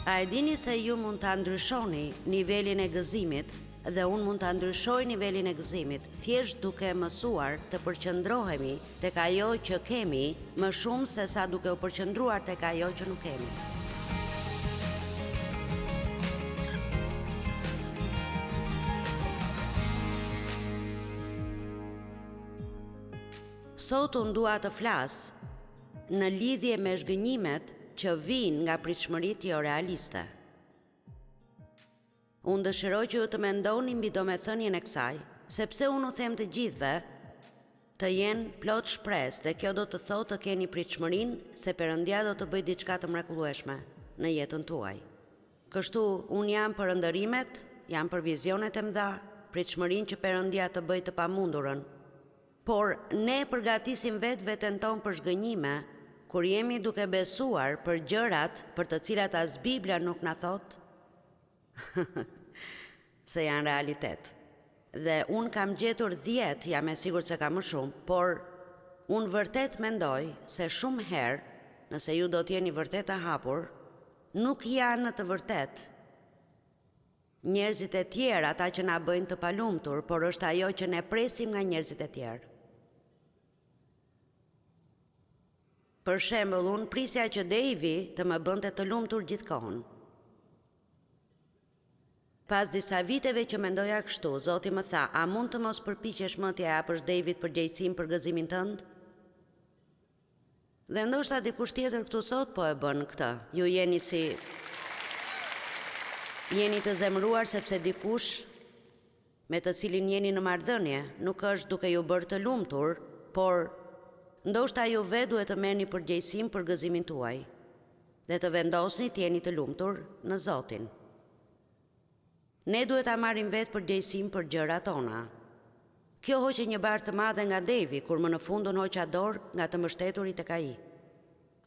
A e dini se ju mund ta ndryshoni nivelin e gëzimit dhe unë mund ta ndryshoj nivelin e gëzimit thjesht duke mësuar të përqendrohemi tek ajo që kemi më shumë se sa duke u përqendruar tek ajo që nuk kemi. Sot unë dua të flas në lidhje me zhgënjimet që vijnë nga pritshmëritë jo realiste. Unë dëshiroj që ju të mendoni mbi domethënien e kësaj, sepse unë u them të gjithëve të jenë plot shpresë dhe kjo do të thotë të keni pritshmërinë se Perëndia do të bëjë diçka të mrekullueshme në jetën tuaj. Kështu unë jam për ëndërimet, jam për vizionet e mëdha, pritshmërinë që Perëndia të bëjë të pamundurën. Por ne përgatisim veten tonë për zhgënjime kur jemi duke besuar për gjërat për të cilat as Bibla nuk na thot se janë realitet. Dhe unë kam gjetur 10, jam e sigurt se ka më shumë, por unë vërtet mendoj se shumë herë, nëse ju do t'jeni vërtet të hapur, nuk janë në të vërtet njerëzit e tjerë ata që na bëjnë të palumtur, por është ajo që ne presim nga njerëzit e tjerë. Për shembull, unë prisja që Devi të më bënte të lumtur gjithkohon. Pas disa viteve që mendoja kështu, Zoti më tha, a mund të mos përpiqesh më t'ia japësh Devit përgjegjësinë për gëzimin tënd? Dhe ndoshta dikush tjetër këtu sot po e bën këtë. Ju jeni të zemëruar sepse dikush me të cilin jeni në marrëdhënie nuk është duke ju bërë të lumtur, por ndoshta ju vetë duhet të merrni përgjegjësinë për gëzimin tuaj dhe të vendosni të jeni të lumtur në Zotin. Ne duhet ta marrim vetë përgjegjësinë për gjërat tona. Kjo hoqë një barë të madhe nga Devi, kur më në fund unë hoqa dorë nga të mbështeturit tek ai.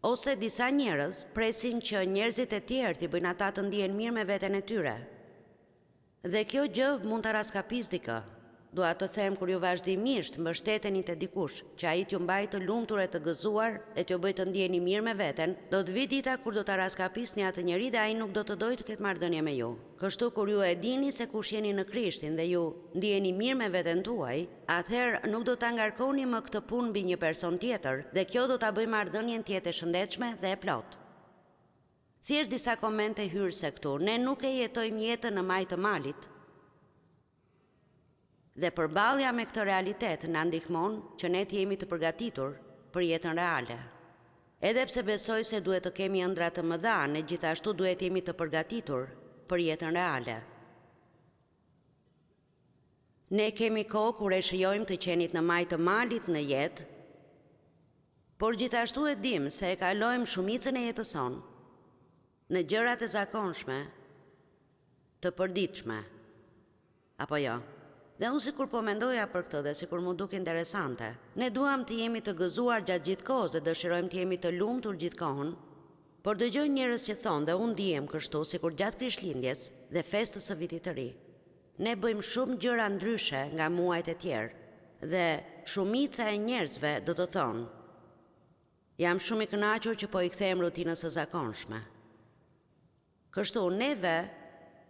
Ose disa njerëz presin që njerëzit e tjerë t'i bëjnë ata të ndihen mirë me veten e tyre. Dhe kjo gjë mund ta raskapis dikë. Dua të them kur ju vazhdimisht mbështeteni te dikush që ai t'ju mbajë të lumtur e të gëzuar e t'ju bëjë të ndiheni mirë me veten, do të vi dita kur do ta raskapisni atë njerëz dhe ai nuk do të dojë të ketë marrëdhënie me ju. Kështu kur ju e dini se kush jeni në Krishtin dhe ju ndiheni mirë me veten tuaj, atëherë nuk do ta ngarkoni më këtë punë mbi një person tjetër dhe kjo do ta bëjë marrëdhënien të jetë e shëndetshme dhe e plot. Thjesht disa komente hyrëse këtu. Ne nuk e jetojmë jetën në majtë të malit. Dhe përballja me këtë realitet na ndihmon që ne të jemi të përgatitur për jetën reale. Edhe pse besoj se duhet të kemi ëndra të mëdha, ne gjithashtu duhet të jemi të përgatitur për jetën reale. Ne kemi kohë kur e shijojmë të qenit në majtë të malit në jetë, por gjithashtu e dim se e kalojmë shumicën e jetës sonë në gjërat e zakonshme, të përditshme. Apo jo? Dhe unë sikur po mendoja për këtë dhe sikur mu duk interesante, ne duam të jemi të gëzuar gjatë gjithë kohës dhe dëshirojmë të jemi të lumtur gjithkohon, por dëgjoj njerëz që thonë dhe unë ndihem kështu sikur gjatë Krishtlindjes dhe festës së vitit të ri. Ne bëjmë shumë gjëra ndryshe nga muajt e tjerë dhe shumica e njerëzve do të thonë, jam shumë i kënaqur që po i kthehem rutinës së zakonshme. Kështu neve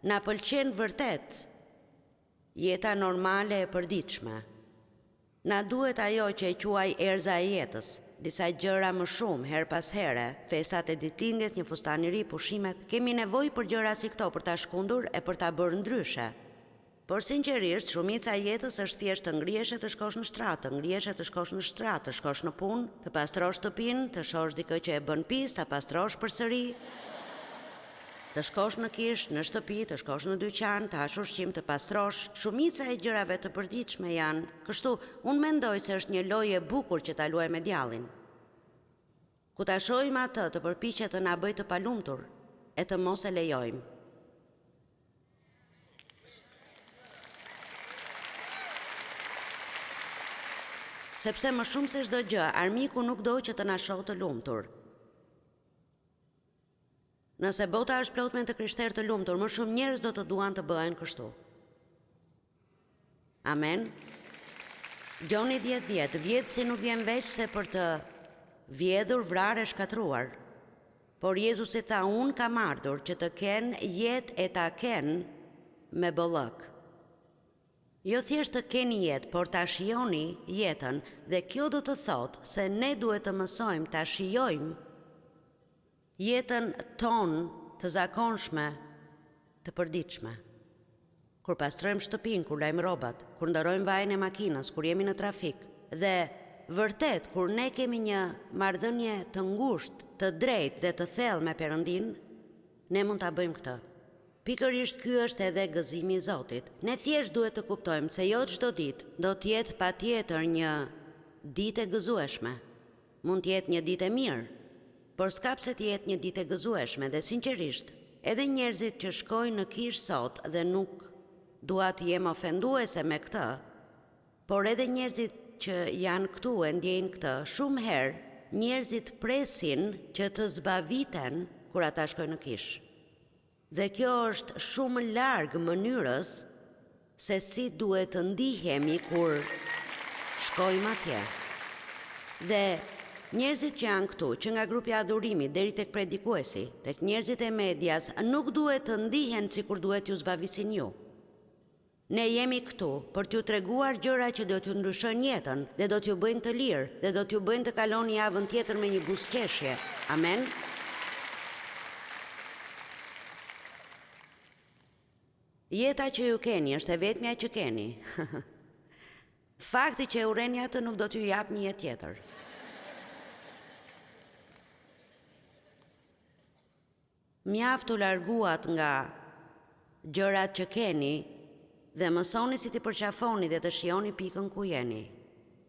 na pëlqen vërtet jeta normale e përditshme. Na duhet ajo që e quaj erza e jetës, disa gjëra më shumë, her pas here, festat e ditëlindjes, një fustan i ri, pushimet, kemi nevojë për gjëra si këto për ta shkundur e për ta bërë ndryshe. Por sinqerisht, shumica e jetës është thjesht të ngrihesh e të shkosh në shtrat, të ngrihesh e të shkosh në shtrat, të shkosh në punë, të pastrosh shtëpinë, të shohësh dikë që e bën pis, ta pastrosh përsëri, të shkosh në kish, në shtëpi, të shkosh në dyqan, të hash ushqim, të pastrosh. Shumica e gjërave të përditshme janë. Kështu, unë mendoj se është një lojë e bukur që ta luajmë me djallin. Ku ta shohim atë të përpiqet të na bëjë të palumtur e të mos e lejojmë. Sepse më shumë se çdo gjë, armiku nuk do që të na shohë të lumtur. Nëse bota është plot me të krishterë të lumtur, më shumë njerëz do të duan të bëhen kështu. Amen. Gjoni 10:10, vjedh si nuk vjen veç se për të vjedhur, vrarë e shkatruar. Por Jezusi tha, unë kam ardhur që të kenë jetë e ta kenë me bollëk. Jo thjesht të keni jetë, por ta shijoni jetën, dhe kjo do të thotë se ne duhet të mësojmë ta shijojmë jetën tonë të zakonshme, të përditshme. Kur pastrojmë shtëpinë, kur lajmë rrobat, kur ndarojmë vajin e makinës, kur jemi në trafik, dhe vërtet kur ne kemi një marrëdhënie të ngushtë, të drejtë dhe të thellë me Perëndin, ne mund ta bëjmë këtë. Pikërisht ky është edhe gëzimi i Zotit. Ne thjesht duhet të kuptojmë se jo çdo ditë do të jetë patjetër një ditë e gëzueshme. Mund të jetë një ditë e mirë, por s'ka pse të jetë një ditë e gëzueshme dhe sinqerisht, edhe njerëzit që shkojnë në kish sot dhe nuk dua të jem ofenduese me këtë, por edhe njerëzit që janë këtu e ndjejnë këtë, shumë herë njerëzit presin që të zbaviten kur ata shkojnë në kish. Dhe kjo është shumë larg mënyrës se si duhet të ndihemi kur shkojmë atje. Dhe njerëzit që janë këtu, që nga grupi i adhurimit deri tek predikuesi, tek njerëzit e medias, nuk duhet të ndihen sikur duhet t'ju zbavisin ju. Ne jemi këtu për t'ju treguar gjëra që do t'ju ndryshojnë jetën dhe do t'ju bëjnë të lirë dhe do t'ju bëjnë të kaloni javën tjetër me një buzëqeshje. Amen. Jeta që ju keni është e vetmja që keni. Fakti që e urreni atë nuk do t'ju jap një jetë tjetër. Mjaft u larguat nga gjërat që keni dhe mësoni si t'i përqafoni dhe të shijoni pikën ku jeni.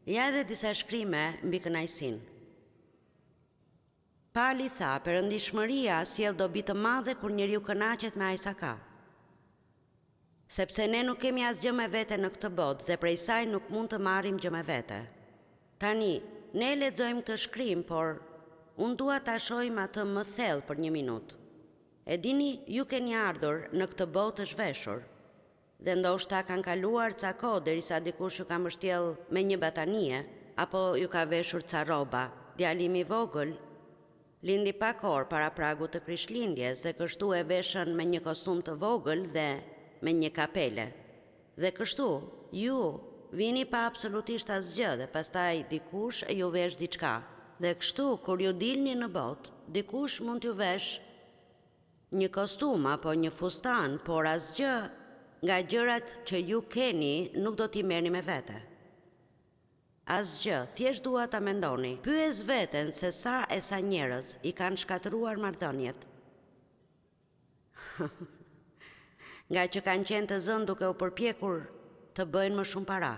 Ja edhe disa shkrime mbi kënaqësinë. Pali tha, perëndishmëria sjell dobi të madhe kur njeriu kënaqet me aq sa ka. Sepse ne nuk kemi asgjë me vete në këtë botë dhe prej saj nuk mund të marrim gjë me vete. Tani, ne lexojmë këtë shkrim, por unë dua ta shohim atë më thellë për një minutë. E dini, ju keni ardhur në këtë botë të zhveshur, dhe ndoshta kanë kaluar ca kohë derisa dikush ju ka mbështjell me një batanie, apo ju ka veshur ca rroba. Djalimi i vogël lindi pak orë para pragut të Krishtlindjes dhe kështu e veshën me një kostum të vogël dhe me një kapele. Dhe kështu, ju vini pa absolutisht asgjë dhe pastaj dikush ju vesh diçka. Dhe kështu, kur ju dilni në botë, dikush mund t'ju vesh një kostum apo një fustan, por asgjë nga gjërat që ju keni nuk do t'i merrni me vete. Asgjë, thjesht dua ta mendoni. Pyes veten se sa e sa njerëz i kanë shkatëruar marrëdhëniet. Nga që kanë qenë të zënë duke u përpjekur të bëjnë më shumë para.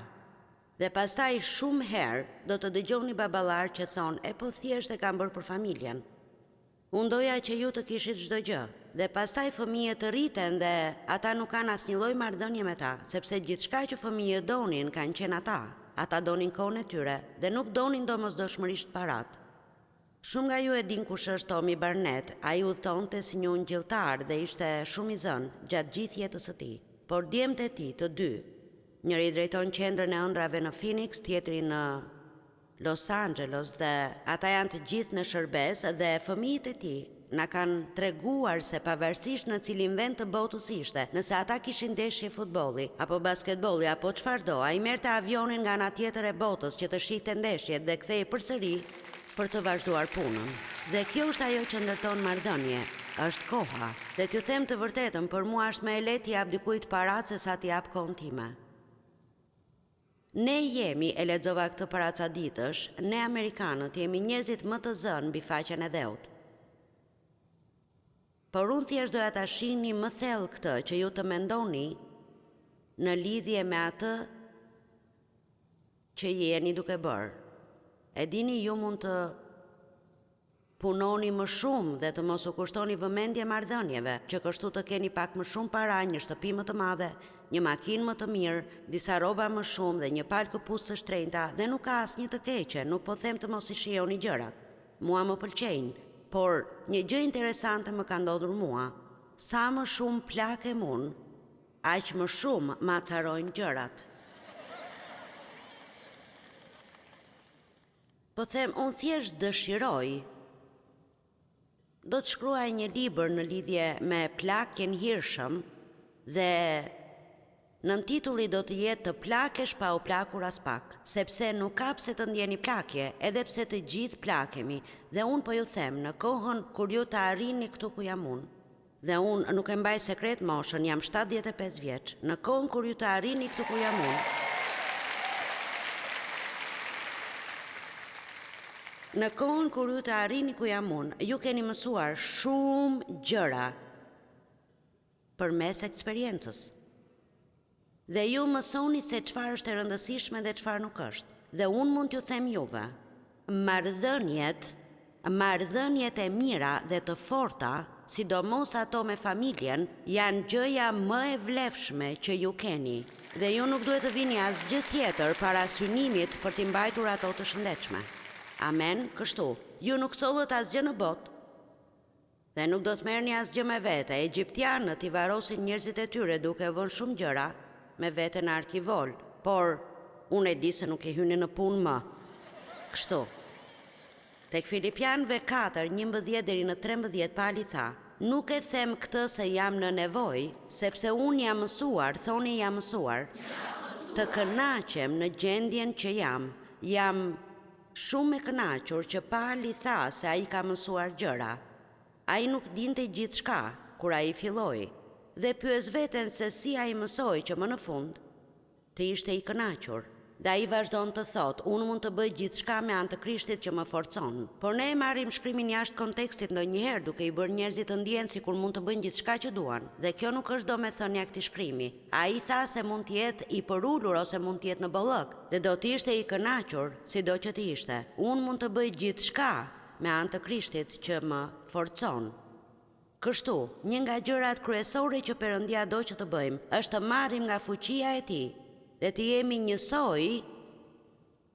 Dhe pastaj shumë herë do të dëgjoni baballar që thonë, e po thjesht e kam bërë për familjen. Unë doja që ju të kishit çdo gjë, dhe pastaj fëmijët të rriten dhe ata nuk kanë asnjë lloj marrëdhënie me ta, sepse gjithçka që fëmijët donin kanë qenë ata donin kohën e tyre dhe nuk donin domosdoshmërisht parat. Shumë nga ju e din kush është Tommy Barnett, ai udhtonte si një ungjilltar dhe ishte shumë i zënë gjatë gjithë jetës së tij. Por djemtë e tij, të dy, njëri drejton qendrën e ëndrave në Phoenix, tjetri në Los Angeles, dhe ata janë të gjithë në shërbes dhe fëmijët e tij na kanë treguar se pavarësisht në cilin vend të botës ishte, nëse ata kishin ndeshje futbolli apo basketbolli apo çfarëdo, ai merrte avionin nga ana tjetër e botës që të shihte ndeshjet dhe kthehej përsëri për të vazhduar punën. Dhe kjo është ajo që ndërton marrëdhënie, është koha. Dhe t'ju them të vërtetën, për mua është më e lehtë t'i jap dikujt paratë se sa t'i jap kohën time. Ne jemi, e lexova këtë para ca ditësh, ne Amerikanët jemi njerëzit më të zënë mbi faqen e dheut. Por unë thjesht doja ta shihni më thellë këtë që ju të mendoni në lidhje me atë që jeni duke bërë. E dini, ju mund të punoni më shumë dhe të mos u kushtoni vëmendje marrëdhënieve, që kështu të keni pak më shumë para, një shtëpi më të madhe, një makinë më të mirë, disa rroba më shumë dhe një palë këpucë të shtrenjta, dhe nuk ka asnjë të keqe, nuk po them të mos i shijoni gjërat. Mua më pëlqejnë, por një gjë interesante më ka ndodhur mua. Sa më shumë plakem unë, aq më shumë më acarojnë gjërat. do të shkruaj një libër në lidhje me plakjen hirshëm dhe nën titulli do të jetë Të plakesh pa u plakur as pak, sepse nuk ka pse të ndjeni plakje, edhe pse të gjithë plakemi, dhe unë po ju them në kohën kur ju të arrini këtu ku jam unë. Dhe unë nuk e mbaj sekret moshën, jam 75 vjeç, në kohën kur ju të arrini këtu ku jam unë. Në kohën kur ju të arrini ku jam unë, ju keni mësuar shumë gjëra përmes eksperiencës. Dhe ju mësoni se çfarë është e rëndësishme dhe çfarë nuk është. Dhe unë mund t'ju them juve, marrëdhëniet e mira dhe të forta, sidomos ato me familjen, janë gjëja më e vlefshme që ju keni. Dhe ju nuk duhet të vini asgjë tjetër para synimit për t'i mbajtur ato të shëndetshme. Amen, kështu. Ju nuk sollët asgjë në botë. Dhe nuk do të merrni asgjë me vete. Egjiptianët i varrosin njerëzit e tyre duke vënë shumë gjëra me vete në arkivol, por unë e di se nuk e hyni në punë më. Kështu. Tek Filipianëve 4:11 deri në 13 Pali tha: Nuk e them këtë se jam në nevojë, sepse unë jam mësuar, thoni jam mësuar, të kënaqem në gjendjen që jam. Jam shumë e kënaqur që Pali tha se ai ka mësuar gjëra. Ai nuk dinte gjithçka kur ai filloi. Dhe pyes veten se si ai mësoi që më në fund të ishte i kënaqur. Dhe ai vazhdon të thotë, unë mund të bëj gjithçka me anë të Krishtit që më forcon. Por ne marrim shkrimin jashtë kontekstit ndonjëherë duke i bërë njerëzit të ndjenë sikur mund të bëjnë gjithçka që duan. Dhe kjo nuk është domethënia e këtij shkrimi. Ai tha se mund të jetë i përulur ose mund të jetë në bollëk dhe do të ishte i kënaqur sido që të ishte. Unë mund të bëj gjithçka me anë të Krishtit që më forcon. Kështu, një nga gjërat kryesore që Perëndia do që të bëjmë është të marrim nga fuqia e tij dhe të jemi njësoj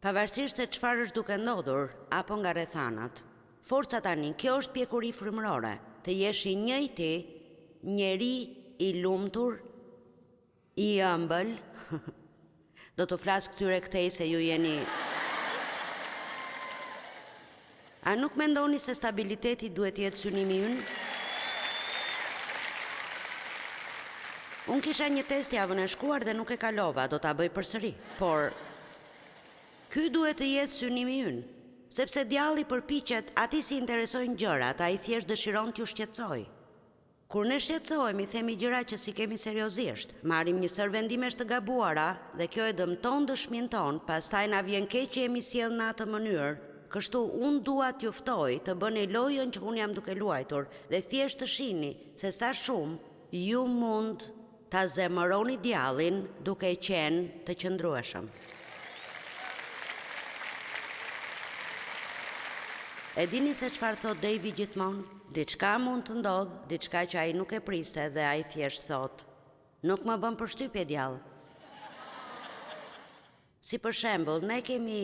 pavarësisht se çfarë është duke ndodhur apo nga rrethanat. Forca tani, kjo është pjekuri frymërore, të jesh i njëjti, njeri i lumtur, i ëmbël. Do të flas këtyre këtej se ju jeni. A nuk mendoni se stabiliteti duhet jetë synimi ynë? Unë kisha një test javën e shkuar dhe nuk e kalova, do ta bëj përsëri. Por ky duhet të jetë synimi ynë, sepse djalli përpiqet, atij si interesojnë gjërat, ai thjesht dëshiron t'ju shqetësojë. Kur ne shqetësohemi, themi gjëra që si kemi seriozisht, marrim një sër vendimesh të gabuara dhe kjo e dëmton dëshminë tonë, pastaj na vjen keq që jemi sjellë në atë mënyrë. Kështu unë dua t'ju ftoj të bëni lojën që unë jam duke luajtur dhe thjesht të shihni se sa shumë ju mund ta zemëroni djallin duke qenë të qëndrueshëm. E dini se çfarë thot Devi gjithmonë? Diçka mund të ndodh, diçka që ai nuk e priste dhe ai thjesht thot, nuk më bën përshtypje djallë. Si për shembull, ne kemi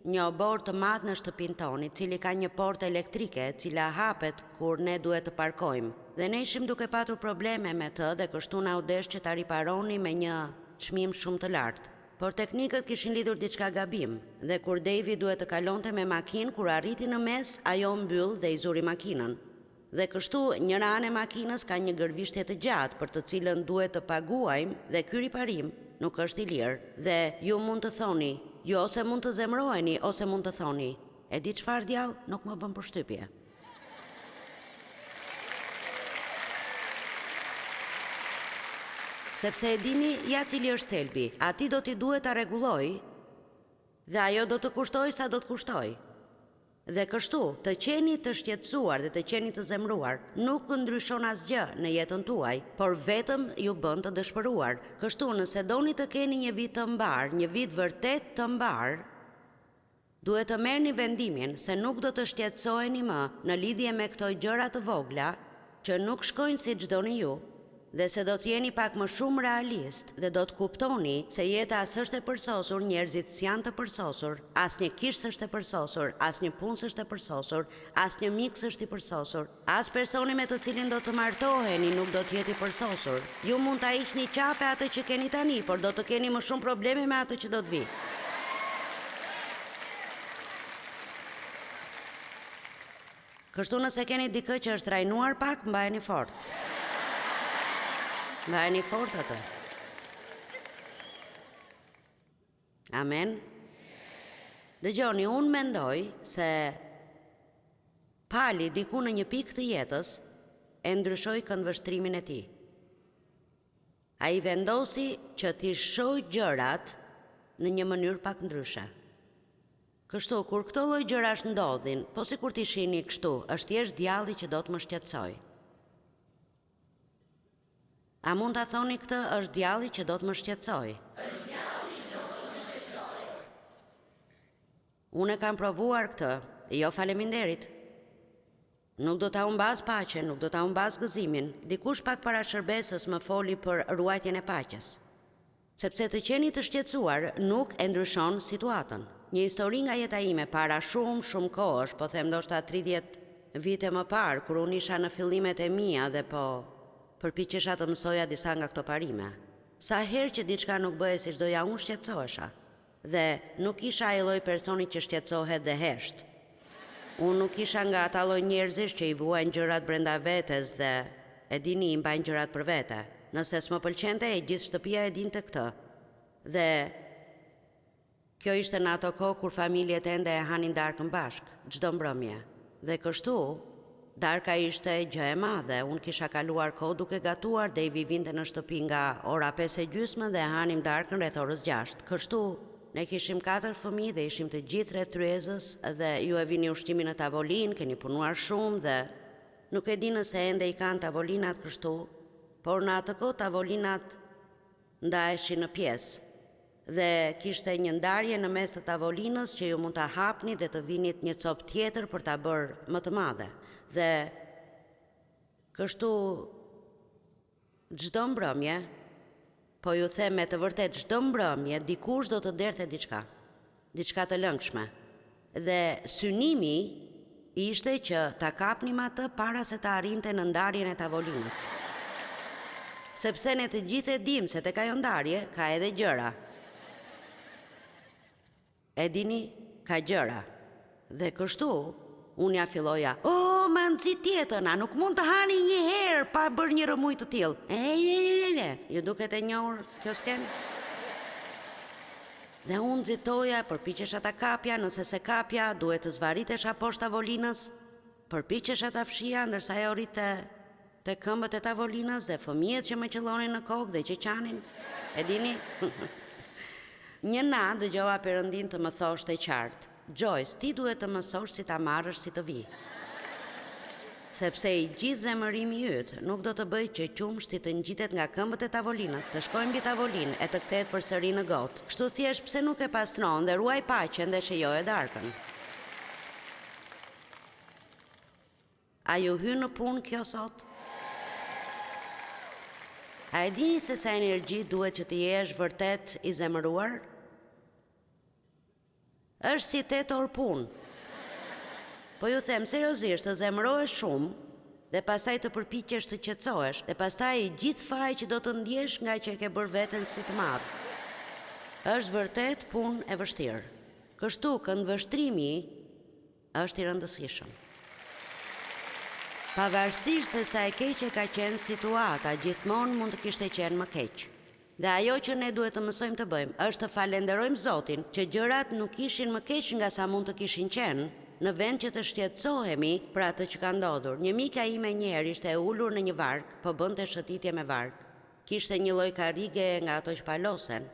një obor të madh në shtëpinë tonë, i cili ka një portë elektrike, e cila hapet kur ne duhet të parkojmë. Dhe ne ishim duke patur probleme me të dhe kështu na u desh që ta riparoni me një çmim shumë të lartë. Por teknikët kishin lidhur diçka gabim dhe kur Devi duhet të kalonte me makinë, kur arriti në mes, ajo mbyll dhe i zuri makinën. Dhe kështu njëra anë e makinës ka një gërvishtje të gjatë për të cilën duhet të paguajmë dhe ky riparim nuk është i lirë. Dhe ju mund të thoni, ju ose mund të zemroheni ose mund të thoni, e di çfarë djallë, nuk më bën përshtypje. Sepse e dini ja cili është thelbi, ati do t'i duhet ta rregulloj dhe ajo do të kushtoj sa do të kushtoj. Dhe kështu, të qeni të shqetësuar dhe të qeni të zemruar nuk ndryshon asgjë në jetën tuaj, por vetëm ju bën të dëshpëruar. Kështu, nëse doni të keni një vit të mbar, një vit vërtet të mbar, duhet të merrni vendimin se nuk do të shqetësoheni më në lidhje me këto gjëra të vogla që nuk shkojnë siç doni ju, dhe se do të jeni pak më shumë realist dhe do të kuptoni se jeta s'është e përsosur, njerëzit s'janë të përsosur, asnjë kish s'është e përsosur, asnjë punë s'është e përsosur, asnjë mik s'është i përsosur, as personi me të cilin do të martoheni nuk do të jetë i përsosur. Ju mund ta hiqni qafe atë që keni tani, por do të keni më shumë probleme me atë që do të vijë. Kështu nëse keni dikë që është trajnuar pak, mbajeni fort. Mbajeni fort atë. Amen. Dëgjoni, unë mendoj se pali diku në një pikë të jetës e ndryshoi këndvështrimin e tij. Ai vendosi që t'i shohë gjërat në një mënyrë pak ndryshe. Kështu, kur këto lloj gjërash ndodhin, po sikur t'i shihni kështu, është thjesht djalli që do të më shqetësoj. A mund ta thoni këtë, është djalli që do të më shqetësoj? Unë e kam provuar këtë, jo faleminderit. Nuk do ta humbas paqen, nuk do ta humbas gëzimin. Dikush pak para shërbesës më foli për ruajtjen e paqes. Sepse të qeni të shqetësuar nuk e ndryshon situatën. Një histori nga jeta ime para shumë kohësh, po them ndoshta 30 vite më parë, kur unë isha në fillimet e mia dhe po përpiqesha të mësoja disa nga këto parime. Sa herë që diçka nuk bëhej siç doja, unë shqetësohesha. Dhe nuk isha ai lloj personi që shqetësohet dhe hesht. Unë nuk isha nga ata lloj njerëzish që i vuajnë gjërat brenda vetes dhe e dini i mbajnë gjërat për vete. Nëse s'më pëlqente, e gjithë shtëpia e dinte këtë. Dhe kjo ishte në ato kohë kur familjet ende e hanin darkën bashk, çdo mbrëmje. Dhe kështu, darka ishte gjë e madhe. Unë kisha kaluar kohë duke gatuar dhe i vivinte në shtëpi nga ora 5:30 dhe hanim darkën rreth orës 6. Kështu, ne kishim 4 fëmijë dhe ishim të gjithë rreth tryezës dhe ju e vini ushqimin në tavolinë, keni punuar shumë dhe nuk e di nëse ende i kanë tavolinat kështu, por në atë kohë tavolinat ndaheshin në pjesë. Dhe kishte një ndarje në mes të tavolinës që ju mund ta hapni dhe të vinit një copë tjetër për ta bërë më të madhe. Dhe kështu çdo mbrëmje, po ju them me të vërtet çdo mbrëmje, dikush do të derte diçka të lëngshme. Dhe synimi ishte që ta kapnim atë para se të arrinte në ndarjen e tavolinës. Sepse ne të gjithë e dim se tek ajo ndarje ka edhe gjëra. E dini, ka gjëra. Dhe kështu, unë ja filloja, ma nëzi tjetën, a nuk mund të hani një herë pa bërë një rëmuj të tillë. Ju duket e njohur kjo sken? Dhe unë nxitoja, përpiqesha ta kapja, nëse se kapja, duhet të zvaritesha poshtë tavolinës, përpiqesha ta fshija, ndërsa ajo rrite te këmbët e tavolinës dhe fëmijët që më qellonin në kokë dhe që qanin. E dini? Një natë dëgjova Perëndin të më thoshte qartë, Joyce, ti duhet të mësosh si ta marrësh si të vi. Sepse i gjithë zemërimi yt nuk do të bëj që qumshti të ngjitet nga këmbët e tavolinës, të shkojë mbi tavolinë e të kthehet përsëri në gotë. Kështu thjesht pse nuk e pastron dhe ruaj paqen dhe shijoje darkën. A ju hyn në punë kjo sot? A e dini se sa energji duhet që të jesh vërtet i zemëruar? Është si 8 orë punë. Po ju them seriozisht, të zemërohesh shumë dhe pastaj të përpiqesh të qetësohesh dhe pastaj gjithë faji që do të ndjesh nga që e ke bërë veten si të madh. Është vërtet punë e vështirë. Kështu këndvështrimi është i rëndësishëm. Pavarësisht se sa e keqe ka qenë situata, gjithmonë mund të kishte qenë më keq. Dhe ajo që ne duhet të mësojmë të bëjmë është të falenderojmë Zotin që gjërat nuk ishin më keq nga sa mund të kishin qenë, në vend që të shqetësohemi për atë që ka ndodhur. Një mika ime një herë ishte e ulur në një varg, po bënte shëtitje me varg. Kishte një lloj karrige nga ato që palosen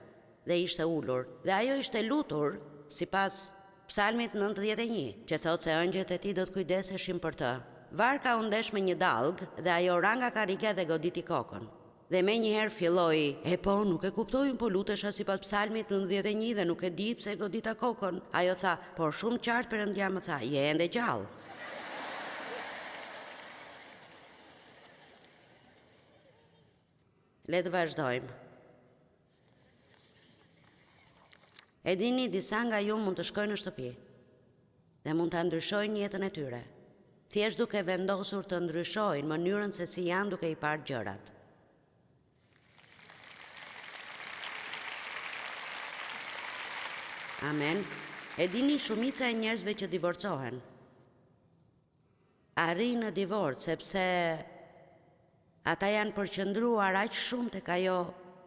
dhe ishte ulur. Dhe ajo ishte lutur sipas Psalmit 91, që thotë se ëngjëllat e tij do të kujdeseshin për të. Varka u ndesh me një dallg dhe ajo ra nga karrige dhe goditi kokën. Dhe me njëherë filloi, po nuk e kuptoj, po lutesha sipas Psalmit 91 dhe nuk e di pse e godita kokën. Ajo tha, por shumë qartë Perëndia më tha, je ende gjallë. Le të vazhdojmë. E dini, disa nga ju mund të shkojnë në shtëpi dhe mund të ndryshojnë jetën e tyre, thjesht duke vendosur të ndryshojnë mënyrën se si janë duke i parë gjërat. Amen. E dini, shumica e njerëzve që divorcohen arrin në divorc, sepse ata janë përqëndruar aq shumë tek ajo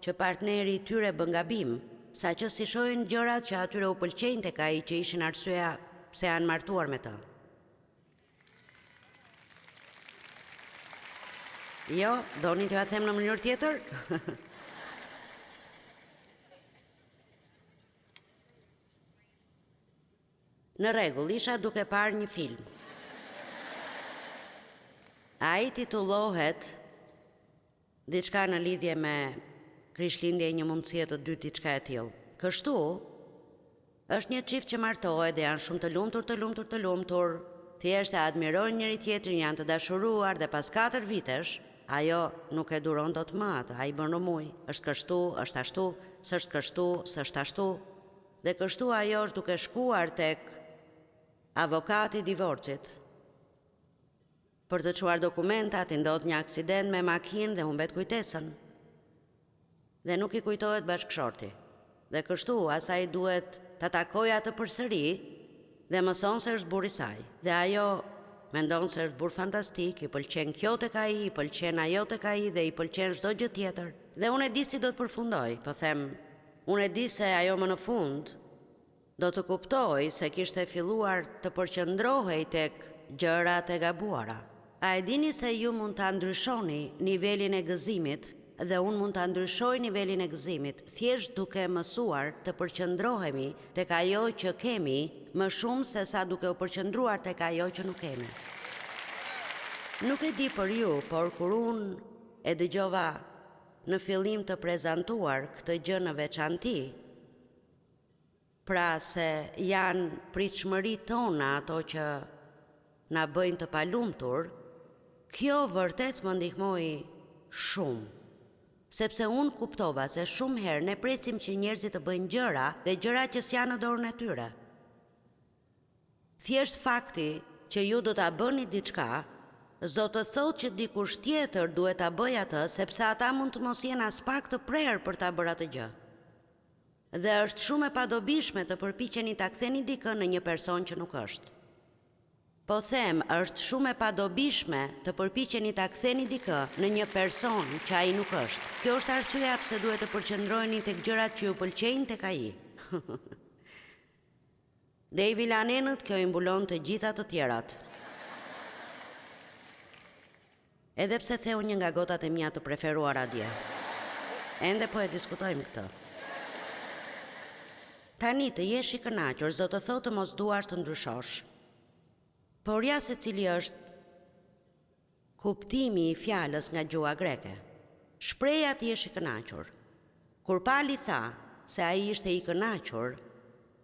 që partneri i tyre bën gabim, saqë si shohin gjërat që atyre u pëlqejnë tek ai që ishin arsyeja pse janë martuar me të. Jo, doni t'ja them në mënyrë tjetër? Në rregull, isha duke parë një film. Ai titullohet diçka në lidhje me krishtlindje e një mundësie të dytë, diçka e tillë. Kështu, është një çift që martohet dhe janë shumë të lumtur, thjesht e admirojnë njëri tjetrin, janë të dashuruar dhe pas 4 vitesh, ajo nuk e duron dot më atë, ai bën rëmuj, është kështu, është ashtu, s'është kështu, s'është ashtu. Dhe kështu ajo është duke shkuar tek avokati i divorcit. Për të çuar dokumentat, i ndodh një aksident me makinë dhe humbet kujtesën. Dhe nuk i kujtohet bashkëshorti. Dhe kështu asaj duhet ta takojë atë përsëri dhe mëson se është burri i saj. Dhe ajo mendon se është burr fantastik, i pëlqen kjo tek ai, i pëlqen ajo tek ai dhe i pëlqen çdo gjë tjetër. Dhe unë e di si do të përfundoj, po them, unë e di se ajo më në fund do të kuptoj se kishte filluar të përqëndrohej tek gjërat e gabuara. A e dini se ju mund ta ndryshoni nivelin e gëzimit dhe unë mund ta ndryshoj nivelin e gëzimit thjesht duke mësuar të përqëndrohemi tek ajo që kemi më shumë se sa duke u përqëndruar tek ajo që nuk kemi. Nuk e di për ju, por kur unë e dëgjova në fillim të prezantuar këtë gjë në veçanti, pra se janë pritshmëritë tona ato që na bëjnë të palumtur, kjo vërtet më ndihmoi shumë. Sepse unë kuptova se shumë herë ne presim që njerëzit të bëjnë gjëra dhe gjëra që s'janë në dorën e tyre. Thjesht fakti që ju do ta bëni diçka, s'do të thotë që dikush tjetër duhet ta bëjë atë, sepse ata mund të mos jenë as pak të prerë për ta bërë atë gjë. Dhe është shumë e padobishme të përpiqeni ta ktheni dikën në një person që nuk është. Po them, është shumë e padobishme të përpiqeni ta ktheni dikë në një person që ai nuk është. Kjo është arsyeja pse duhet të përqendroheni tek gjërat që ju pëlqejnë tek ai. Dhe i vilanenët kjo i mbulon të gjitha të tjerat. Edhe pse theu një nga gotat e mia të preferuara dje. Ende po e diskutojmë këtë. Tani të jesh i kënaqur s'do të thotë të mos duash të ndryshosh. Por ja se cili është kuptimi i fjalës nga gjuha greke. Shpreha të jesh i kënaqur. Kur Pali tha se ai ishte i kënaqur,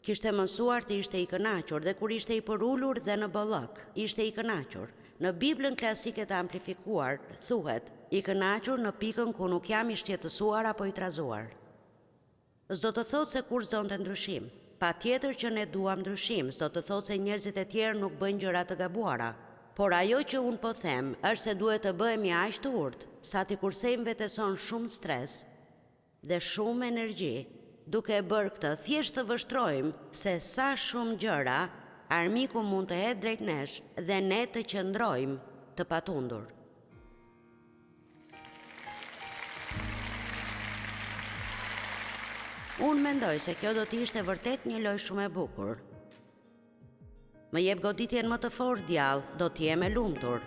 kishte mësuar të ishte i kënaqur dhe kur ishte i përulur dhe në bollok, ishte i kënaqur. Në Biblën klasike të amplifikuar thuhet i kënaqur në pikën ku nuk jam i shqetësuar apo i trazuar. S'do të thotë se kur s'donte ndryshim. Patjetër që ne duam ndryshim, s'do të thotë se njerëzit e tjerë nuk bëjnë gjëra të gabuara. Por ajo që unë po them është se duhet të bëhemi aq të urtë sa t'i kursejmë veteson shumë stres dhe shumë energji, duke bërë këtë thjesht të vështrojmë se sa shumë gjëra armiku mund të hedhë drejt nesh dhe ne të qëndrojmë të patundur. Unë mendoj se kjo do t'ishte vërtet një lojë shumë e bukur. Më jep goditjen më të fortë djallë, do t'jem e lumtur.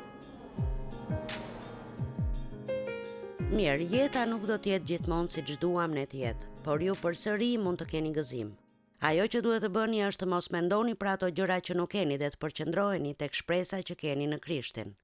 Mirë, jeta nuk do t'jetë gjithmonë siç duam ne të jetë, por ju përsëri mund të keni gëzim. Ajo që duhet të bëni është të mos mendoni për ato gjëra që nuk keni dhe të përqendroheni tek shpresa që keni në Krishtin.